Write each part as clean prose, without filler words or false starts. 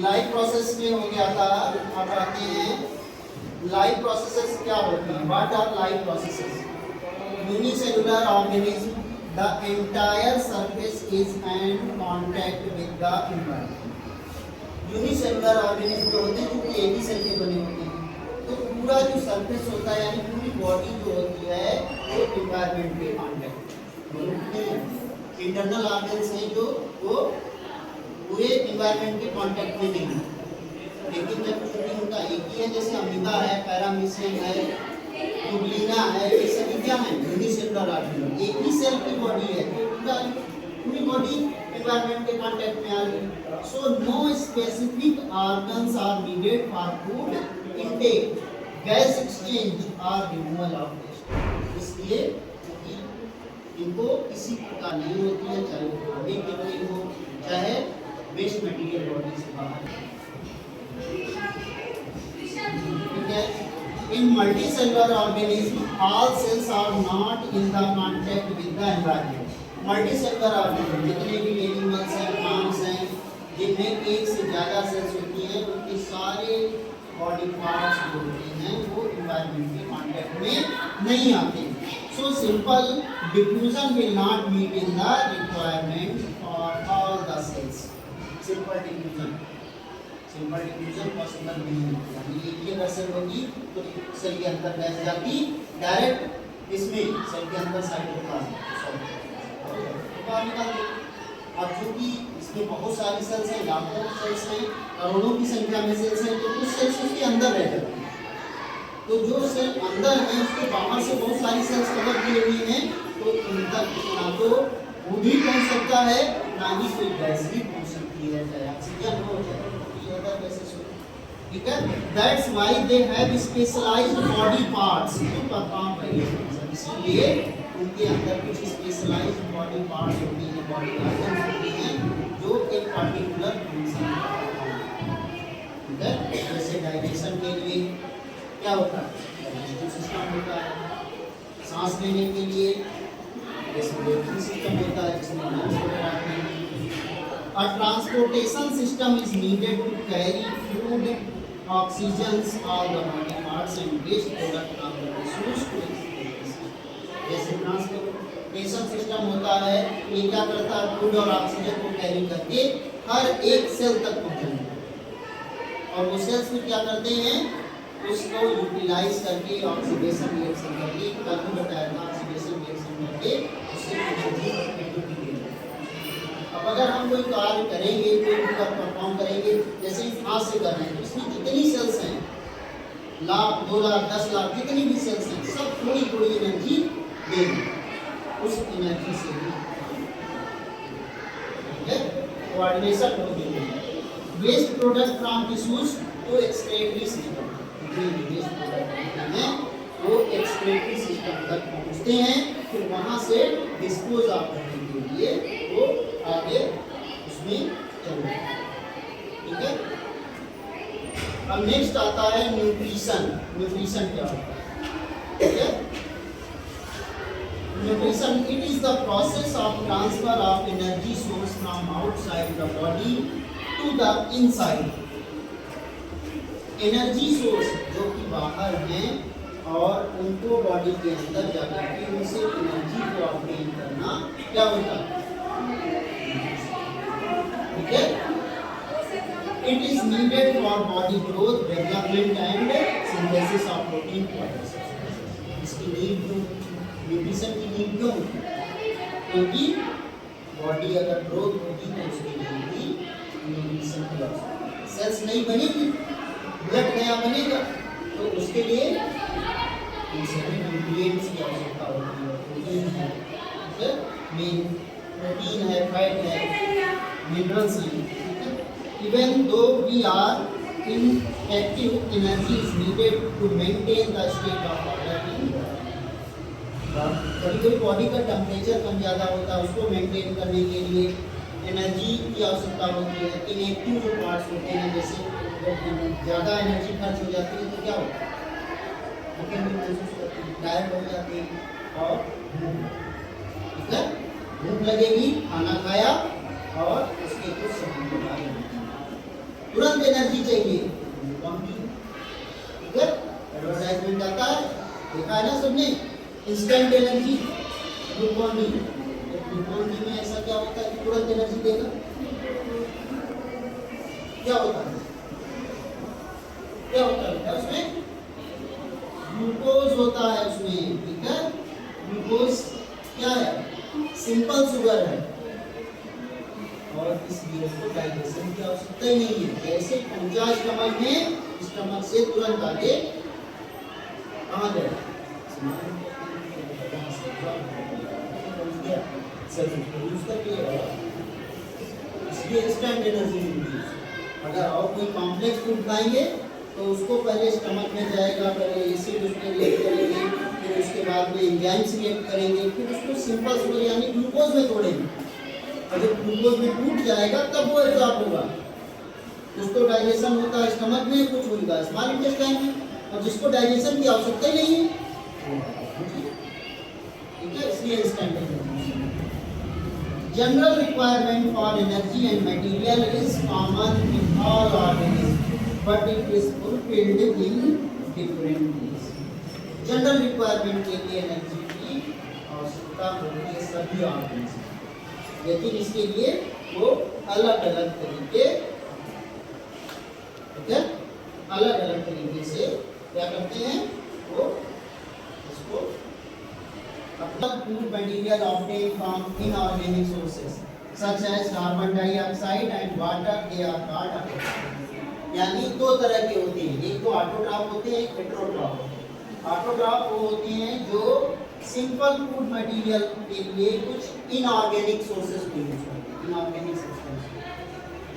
Life process में हो गया था। अब आते हैं लाइफ प्रोसेसेस क्या होती हैं। What our life processes? Unicellular organism, the entire surface is in contact with the environment. Unicellular organism जो होते हैं क्योंकि एक ही सेल के बने होते हैं, तो पूरा जो सरफेस होता है यानी पूरी बॉडी जो होती है वो एनवायरनमेंट के कांटेक्ट में। इंटरनल ऑर्गन्स हैं जो वो पूरे एनवायरनमेंट के कांटेक्ट में नहीं है, लेकिन जब चूंकि उनका एक ही है, जैसे अमीबा है, पैरामीशियम है, ट्यूबलिना है, ये सभी क्या है? Unicellular organism. एक ही सेल की बॉडी है तो पूरी बॉडी एनवायरनमेंट के कांटेक्ट में आ रही। So no specific organs are needed for food intake, gas exchange और रिमूवल ऑफ वेस्ट। इसलिए इनको किसी प्रकार नहीं होती है, चाहे वो खाने के लिए हो चाहे वेस्ट मटेरियल बॉडी से बाहर। ठीक है। In multicellular organism all cells are not in the contact with the environment. Multicellular organism जितने भी एनिमल्स हैं, प्लांट्स हैं, जिनमें एक से ज़्यादा सेल्स होती हैं, उनके सारे बॉडी पार्ट्स जो होते हैं वो एनवायरनमेंट के कांटेक्ट में नहीं आते। So simple diffusion will not meet in the requirement for all the cells. Simple diffusion possible नहीं होती, यानी एक ही अगर सेल होगी तो सेल के अंदर बैठ जाती, डायरेक्ट इसमें सेल के अंदर साइटोप्लाज्म बाहर निकाल दे। अब चूंकि इसमें बहुत सारी सेल्स हैं, लाखों सेल्स हैं, करोड़ों की संख्या में सेल्स हैं, तो कुछ सेल्स उसके अंदर रह जाती हैं। तो जो सेल अंदर है उसके बाहर से बहुत सारी सेल्स कवर की हुई हैं, तो अंदर ना तो वो भी पहुंच सकता है, ना ही कोई गैस भी पहुंच सकती है, चाहे ऑक्सीजन हो चाहे अदर गैसेस हो। ठीक है। That's why they have specialised body parts to perform variations. इसलिए उनके अंदर कुछ स्पेशलाइज्ड बॉडी पार्ट्स होती हैं, बॉडी ऑर्गन्स होती हैं जो एक पर्टिकुलर फंक्शन करते हैं। ठीक है। जैसे डाइजेशन के लिए क्या होता है? डाइजेस्टिव सिस्टम होता है। सांस लेने के लिए रेस्पिरेटरी सिस्टम होता है जिसमें लंग्स वगैरह आते हैं। A transportation system is needed to carry food, oxygen, all the body parts and waste product from the tissues to its जैसे ट्रांसपोर्टेशन सिस्टम होता है, ये क्या करता है? फूड और ऑक्सीजन को कैरी करके हर एक सेल तक पहुंचाता, और वो सेल्स में क्या करते हैं? उसको यूटिलाइज करके ऑक्सीडेशन रिएक्शन करके, कल भी बताया था, ऑक्सीडेशन रिएक्शन करके उससे एनर्जी प्रोड्यूस। अब अगर हम कोई कार्य करेंगे, कोई वर्क परफॉर्म करेंगे, जैसे हाथ से कर रहे हैं, तो इसमें जितनी सेल्स हैं, लाख, 2 लाख, 10 लाख, जितनी भी सेल्स हैं, सब थोड़ी थोड़ी एनर्जी देंगे, उस एनर्जी से भी कोऑर्डिनेशन होगी। Waste product from tissues to excretory system, waste product हैं वो एक्सक्रीटरी सिस्टम तक पहुंचते हैं, फिर वहां से डिस्पोज ऑफ करने के लिए वो आगे उसमें चलते हैं। ठीक है। अब नेक्स्ट आता है न्यूट्रिशन। न्यूट्रिशन क्या होता है? ठीक है। Nutrition it is the process of transfer of energy source from outside the body to the inside. Energy source जो कि बाहर हैं और उनको बॉडी के अंदर जाकर के उनसे एनर्जी को ऑब्टेन करना क्या होता है? ठीक है। It is needed for body growth, development and synthesis of protein products. इसकी नीड क्यों? न्यूट्रिशन की नीड क्यों? क्योंकि बॉडी अगर ग्रोथ होगी तो उसके लिए भी न्यूट्रिशन की आवश्यकता। सेल्स नहीं बनेगी, ब्लड नया बनेगा, तो उसके लिए इन सभी न्यूट्रिएंट्स की आवश्यकता होती है। प्रोटीन है, प्रोटीन है, फैट है, मिनरल्स हैं। Even though we are inactive, energy is needed to maintain the state of order in body। कभी कभी बॉडी का टेम्परेचर कम ज़्यादा होता है, उसको मेंटेन करने के लिए एनर्जी की आवश्यकता होती है। इनएक्टिव जो पार्ट्स होते हैं, जैसे ज़्यादा एनर्जी खर्च हो जाती है तो क्या होता है? टायर्ड हो जाते हैं और भूख लगेगी, खाना खाया और उसके कुछ समय के बाद तुरंत एनर्जी चाहिए, ग्लूकॉन डी। ठीक है, एडवर्टाइजमेंट आता है, देखा है ना सबने, instant energy Glucon D. Glucon D में ऐसा क्या होता है कि तुरंत एनर्जी देगा? क्या होता है, क्या होता है उसमें? ग्लूकोज होता है उसमें। ठीक है, ग्लूकोज क्या है? सिंपल शुगर है, और इसलिए उसको डाइजेशन की आवश्यकता ही नहीं है। जैसे पहुंचा स्टमक में, स्टमक से तुरंत आगे कहाँ गया? यूज करके इसलिए इंस्टेंट एनर्जी मिलती है। अगर और कोई कॉम्प्लेक्स फूड खाएंगे तो उसको पहले स्टमक में जाएगा, पहले एसिड उसमें रिएक्ट करेंगे, फिर उसके बाद में एंजाइम्स रिएक्ट करेंगे, फिर उसको सिंपल शुगर यानी ग्लूकोज में तोड़ेंगे। अगर ग्लूकोज में टूट जाएगा तब वो एब्जॉर्ब होगा। उसको डाइजेशन होता है स्टमक में, कुछ होगा स्मॉल इंटेस्टाइन में, और जिसको डाइजेशन की आवश्यकता ही नहीं है। ठीक है, इसलिए instant energy. General requirement for energy and material is common in all organism, but it is fulfilled in different ways. General requirement के लिए एनर्जी की आवश्यकता होती है सभी ऑर्गेनिज्म, लेकिन इसके लिए वो अलग अलग तरीके, ठीक है, अलग अलग तरीके से क्या करते हैं, वो इसको अपना food material obtain from inorganic sources such as carbon dioxide and water, they are called autotroph. यानी दो तरह के होते हैं, एक तो ऑटोट्रॉफ होते हैं, एक हेटेरोट्रॉफ होते हैं। ऑटोट्रॉफ वो होते हैं जो सिंपल फूड मटेरियल के लिए कुछ इनऑर्गेनिक सोर्सेस को यूज करते हैं, इनऑर्गेनिक सब्सटेंस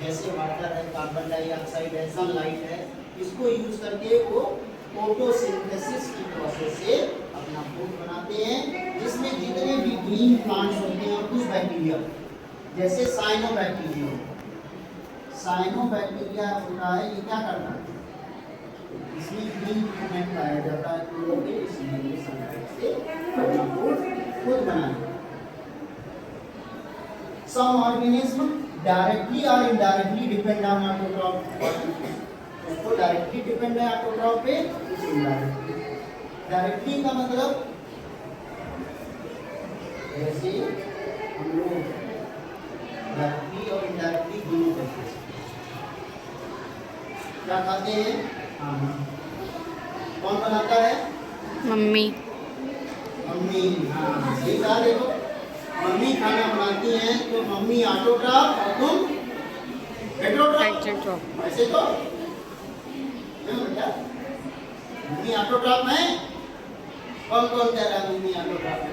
जैसे वाटर है, कार्बन डाइऑक्साइड है, सनलाइट है, इसको यूज करके वो फोटोसिंथेसिस की प्रोसेस से अपना फूड बनाते हैं, जिसमें जितने भी ग्रीन प्लांट्स होते हैं और कुछ बैक्टीरिया जैसे साइनोबैक्टीरिया, साइनोबैक्टीरिया होता है, ये क्या करता है, इसमें ग्रीन पिगमेंट पाया जाता है, क्लोरोफिल, इसलिए सनलाइट से अपना फूड खुद बनाते हैं। सम ऑर्गेनिज्म डायरेक्टली और इनडायरेक्टली डिपेंड ऑन ऑटोट्रॉफ, उसको डायरेक्टली डिपेंड है ऑटोट्रॉफ पे, इनडायरेक्टली। डायरेक्टली का मतलब जैसे हम लोग डायरेक्टली और इनडायरेक्टली दोनों करते हैं। क्या खाते हैं? खाना। कौन बनाता है? मम्मी। मम्मी, हाँ सही कहा। देखो, मम्मी खाना बनाती हैं तो मम्मी ऑटोट्रॉफ और तुम हेटेरोट्रॉफ। ऐसे तो मम्मी ऑटोट्रॉफ है। कौन कौन कह रहा है मम्मी ऑटोट्रॉफ है?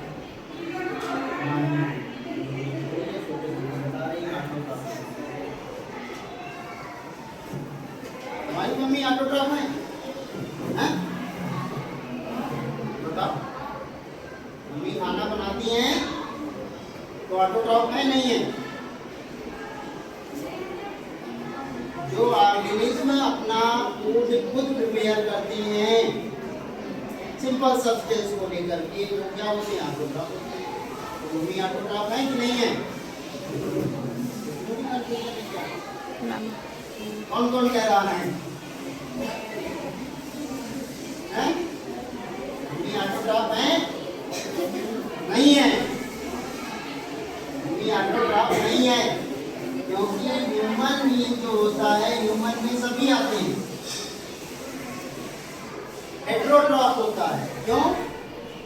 हमारी मम्मी ऑटोट्रॉफ है, हैं? बताओ, मम्मी खाना बनाती हैं तो ऑटोट्रॉफ है नहीं है? जो ऑर्गेनिज्म अपना फूड खुद प्रिपेयर करते हैं सिंपल सब्सटेंस को लेकर के, तो क्या होते हैं? ऑटोट्रॉफ होते हैं। तो मम्मी ऑटोट्रॉफ है कि नहीं है? कौन कौन कह रहा है? मम्मी ऑटोट्रॉफ है? नहीं है, मम्मी ऑटोट्रॉफ नहीं है, क्योंकि ह्यूमन बीइंग जो होता है, ह्यूमन में सभी आते हैं, हेटेरोट्रॉफ होता है। क्यों?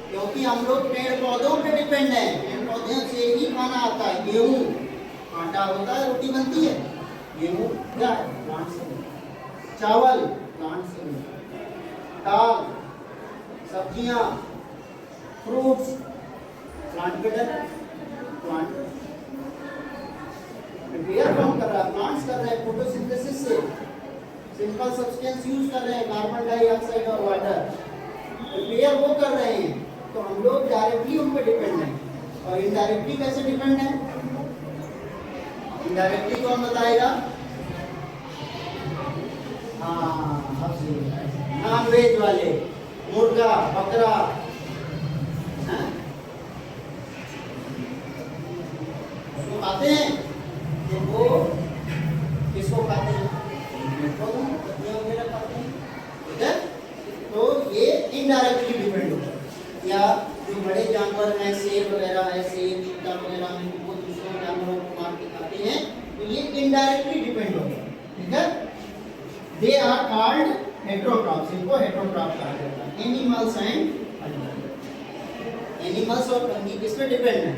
क्योंकि हम लोग पेड़ पौधों पे डिपेंड है, पेड़ पौधों से ही खाना आता है। गेहूँ आटा होता है, रोटी बनती है, गेहूँ क्या है? प्लांट से मिलता। चावल प्लांट से मिलता, दाल, सब्जियाँ, फ्रूट्स प्लांट पे प्लांट प्रिपेयर कौन कर रहा है? प्लांट्स कर रहे हैं फोटोसिंथेसिस से, सिंपल सब्सटेंस यूज कर रहे हैं, कार्बन डाइऑक्साइड और वाटर प्रिपेयर वो कर रहे हैं। तो हम लोग डायरेक्टली उन पर डिपेंड हैं। और इनडायरेक्टली कैसे डिपेंड है? इनडायरेक्टली कौन बताएगा? हाँ, नॉन वेज वाले, मुर्गा, बकरा, तो खाते हैं, तो वो किसको खाते हैं? बना के खाते हैं, तो ये इनडायरेक्टली डिपेंड होगा, ठीक है। दे आर कॉल्ड हेटेरोट्रॉप्स, इनको हेटेरोट्रॉप कहा जाता है। एनिमल्स एंड एनिमल्स और फंगी किस पे डिपेंड है?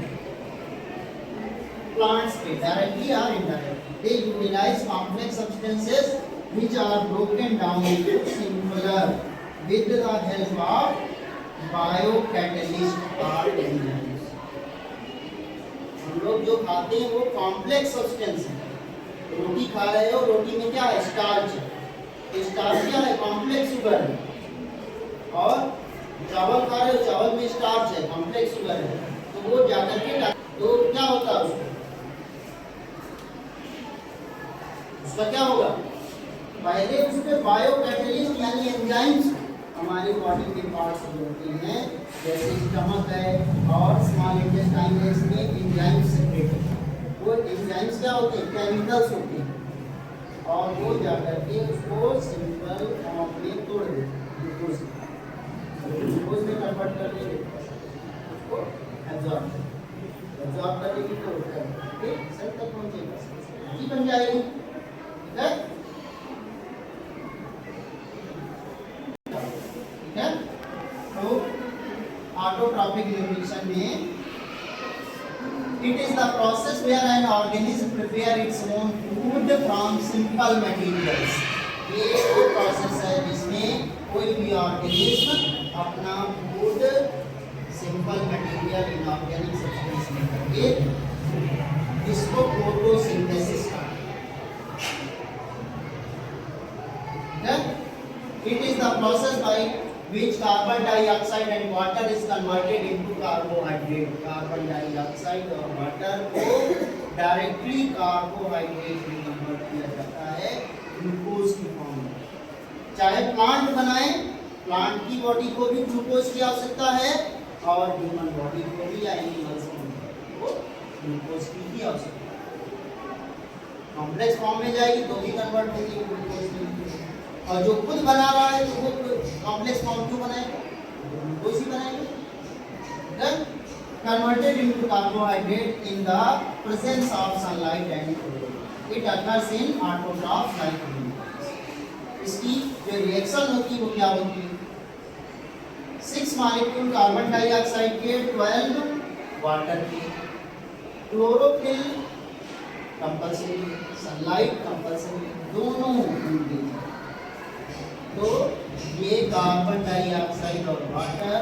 प्लांट्स पे, डायरेक्टली और indirectly. They utilise complex substances which are broken down into simpler with the help of biocatalyst or enzymes। हम लोग जो खाते हैं वो कॉम्प्लेक्स सब्सटेंस है। रोटी खा रहे हो, रोटी में क्या है? स्टार्च है। स्टार्च क्या है? कॉम्प्लेक्स शुगर है। और चावल खा रहे हो, चावल में स्टार्च है, कॉम्प्लेक्स शुगर है। तो वो जाकर के तो क्या होता है उसका क्या होगा? पहले उसके बायोकैटलिस्ट यानी एंजाइम्स हमारी बॉडी के पार्ट्स होते हैं, जैसे स्टमक है और स्मॉल इंटेस्टाइन है, इसमें एंजाइम्स सेक्रेट होते हैं। वो एंजाइम्स क्या होते हैं? केमिकल्स होते हैं और वो जाकर के उसको सिंपल फॉर्म में तोड़ देते हैं, ग्लूकोज में कन्वर्ट कर देते हैं, उसको एब्जॉर्ब करने की कोशिश करते हैं, सेल तक पहुंचेगा, एनर्जी बन जाएगी, ठीक है। तो ऑटोट्रॉपिक न्यूट्रिशन में it is the process where an organism prepare its own food from simple materials। ये वो प्रोसेस है जिसमें कोई भी ऑर्गेनिज्म अपना food simple material inorganic substance में करके इसको फोटोसिंथेसिस का, it is the process by which carbon dioxide and water is converted into carbohydrate। Carbon dioxide और वाटर को डायरेक्टली कार्बोहाइड्रेट में कन्वर्ट किया जाता है ग्लूकोज की फॉर्म में। चाहे प्लांट बनाए, प्लांट की बॉडी को भी ग्लूकोज की आवश्यकता है और ह्यूमन बॉडी को भी या एनिमल्स को ग्लूकोज की भी आवश्यकता है। कॉम्प्लेक्स फॉर्म में जाएगी तो भी कन्वर्ट होगी ग्लूकोज में, और जो खुद बना रहा है तो वो कॉम्प्लेक्स फॉर्म क्यों बनाएगा? ग्लूकोज ही बनाएगा। Converted into carbohydrate in the presence of sunlight and it occurs in autotrophs like humans। इसकी जो रिएक्शन होती है वो क्या होती है? 6 मॉलिक्यूल कार्बन डाइऑक्साइड के, 12 वाटर के, क्लोरोफिल कंपल्सरी, सनलाइट कंपल्सरी, दोनों होंगे। तो ये कार्बन डाइऑक्साइड और वाटर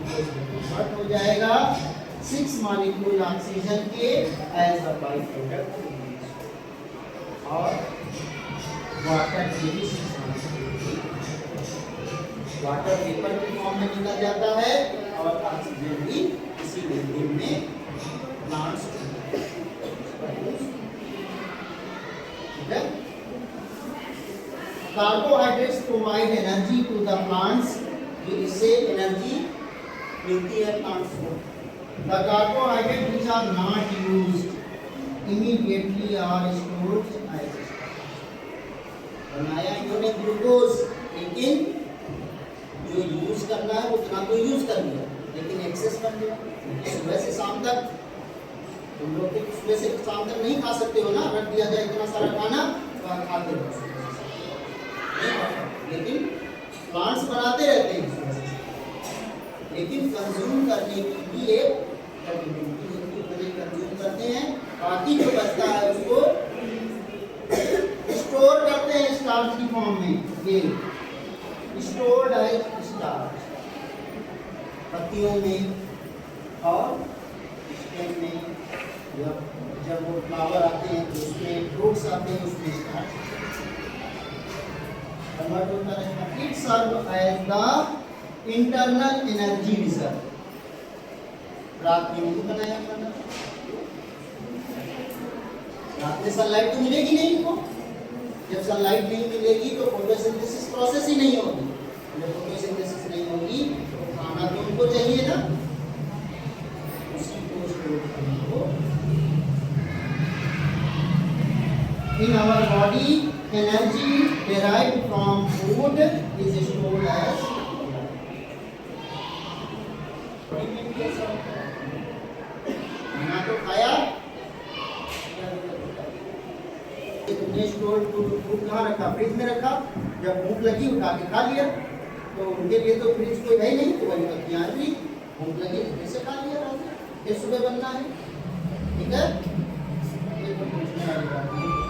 कन्वर्ट हो जाएगा 6 मॉलिक्यूल ऑक्सीजन के एज अ बाई प्रोडक्ट, और वाटर के भी 6 मॉलिक्यूल वाटर वेपर की फॉर्म में निकल जाता है और ऑक्सीजन भी इसी मीडियम में प्लांट्स, ठीक है। Carbohydrates provide energy to the plants, जो इससे एनर्जी मिलती है प्लांट्स को। The carbohydrate which are not used immediately are stored as बनाया इन्होंने ग्लूकोज, लेकिन जो यूज करना है उतना तो यूज कर लिया, लेकिन एक्सेस बन गया। सुबह से शाम तक तुम लोग सुबह से शाम तक नहीं खा सकते हो ना, रख दिया जाए इतना सारा खाना तो खाते रहो, लेकिन प्लांट्स बनाते रहते हैं, लेकिन कंज्यूम करने की भी एक कंज्यूम करते हैं, बाकी जो बचता है उसको स्टोर करते हैं स्टार्च की फॉर्म में। ये स्टोर्ड है स्टार्च पत्तियों में और स्टेम में, जब वो फ्लावर आते हैं तो उसमें फ्रूट्स आते हैं, उसमें स्टार्च कन्वर्ट होता रहता है। It serve as the internal energy reserve. रात में नहीं बनाया खाना, रात में सनलाइट तो मिलेगी नहीं इनको, जब सनलाइट नहीं मिलेगी तो फोटोसिंथेसिस प्रोसेस ही नहीं होगी, जब फोटोसिंथेसिस नहीं होगी तो खाना तो उनको चाहिए ना, उसी को स्टोर करने को। In our body energy derived from food is stored as खाना तो खाया, तुमने स्टोर फूड कहाँ रखा? फ्रिज में रखा। जब भूख लगी उठा के खा लिया। तो उनके लिए तो फ्रिज कोई है ही नहीं, तो वही बच्चियाँ भी भूख लगी जैसे खा लिया रात में, फिर सुबह बनना है। ठीक है, ये तो पूछने वाली बात नहीं।